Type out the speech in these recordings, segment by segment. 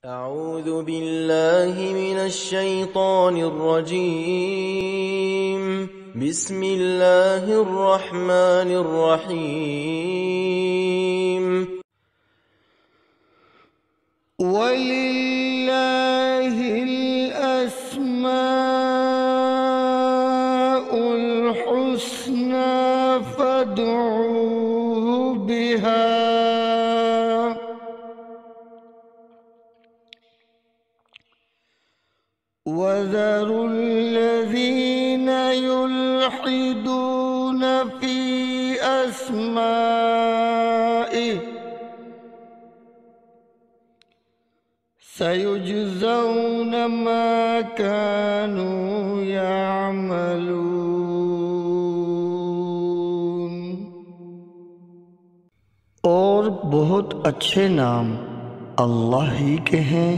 أعوذ بالله من الشيطان الرجيم. بسم الله الرحمن الرحيم. وَلِلَّهِ الْأَسْمَاءُ الْحُسْنَى فَادْعُوهُ بِهَا وَذَرُوا الَّذِينَ يُلْحِدُونَ فِي أَسْمَائِهِ سَيُجْزَوْنَ مَا كَانُوا يَعْمَلُونَ۔ اور بہت اچھے نام اللہ ہی کے ہیں،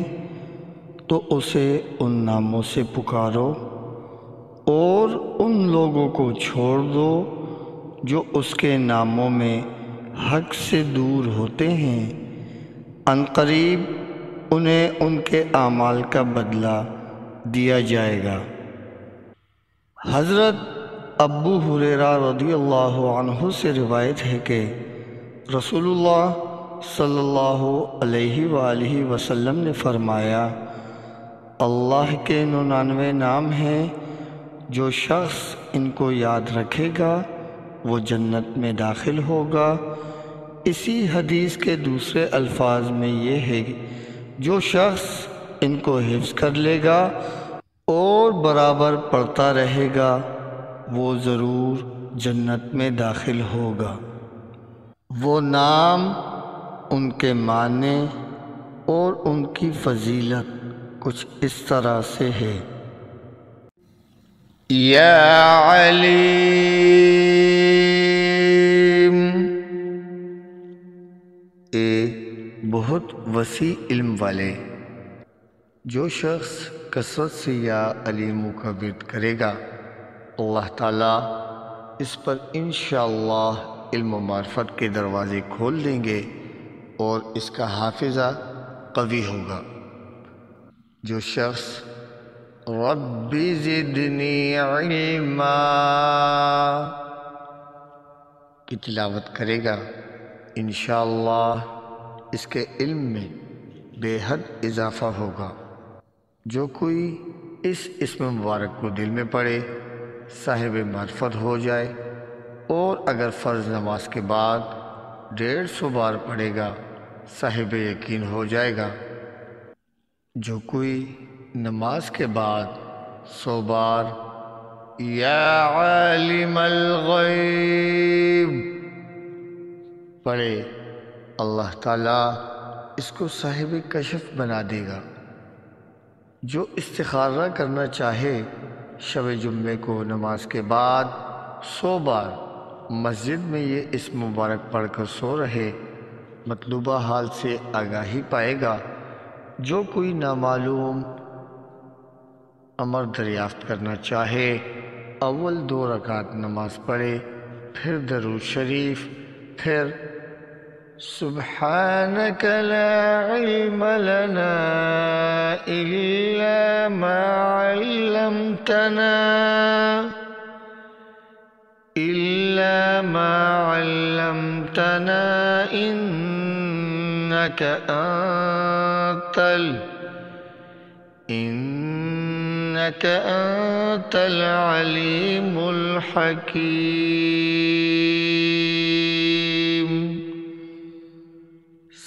تو اسے ان ناموں سے پکارو، اور ان لوگوں کو چھوڑ دو جو اس کے ناموں میں حق سے دور ہوتے ہیں۔ ان قریب انہیں ان کے اعمال کا بدلہ دیا جائے گا۔ حضرت ابو ہریرہ رضی اللہ عنہ سے روایت ہے کہ رسول اللہ صلی اللہ علیہ وآلہ وسلم نے فرمایا، اللہ کے 99 نام ہیں، جو شخص ان کو یاد رکھے گا وہ جنت میں داخل ہوگا۔ اسی حدیث کے دوسرے الفاظ میں یہ ہے، جو شخص ان کو حفظ کر لے گا اور برابر پڑھتا رہے گا وہ ضرور جنت میں داخل ہوگا۔ وہ نام، ان کے معنی اور ان کی فضیلت کچھ اس طرح سے ہے: یا علیم، اے بہت وسیع علم والے۔ جو شخص کثرت سے یا علیم کا ورد کرے گا، اللہ تعالیٰ اس پر انشاءاللہ علم و معرفت کے دروازے کھول دیں گے اور اس کا حافظہ قوی ہوگا۔ جو شخص رب زدنی علما کی تلاوت کرے گا، انشاءاللہ اس کے علم میں بے حد اضافہ ہوگا۔ جو کوئی اس اسم مبارک کو دل میں پڑھے صاحب معرفت ہو جائے، اور اگر فرض نماز کے بعد 150 بار پڑھے گا صاحب یقین ہو جائے گا۔ جو کوئی نماز کے بعد 100 بار یا عالم الغیب پڑھے، اللہ تعالیٰ اس کو صاحب کشف بنا دے گا۔ جو استخارہ کرنا چاہے، شب جمعے کو نماز کے بعد 100 بار مسجد میں یہ اسم مبارک پڑھ کر سو رہے، مطلوبہ حال سے آگاہی پائے گا۔ جو کوئی نامعلوم امر دریافت کرنا چاہے، اول 2 رکعت نماز پڑھے، پھر درود شریف، پھر سبحانک لا علم لنا الا ما علمتنا انك انت العلیم الحکیم۔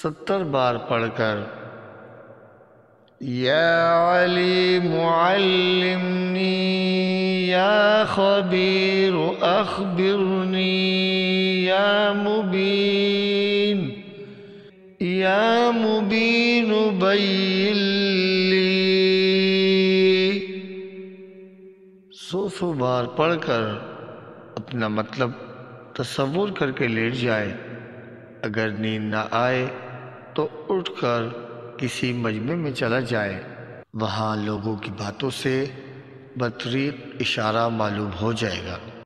70 بار پڑھ کر یا علیم علمنی، یا خبیر اخبرنی، یا مبین بین لی، 100 بار پڑھ کر اپنا مطلب تصور کر کے لیٹ جائے۔ اگر نیند نہ آئے تو اٹھ کر کسی مجمع میں چلا جائے، وہاں لوگوں کی باتوں سے بطریق اشارہ معلوم ہو جائے گا۔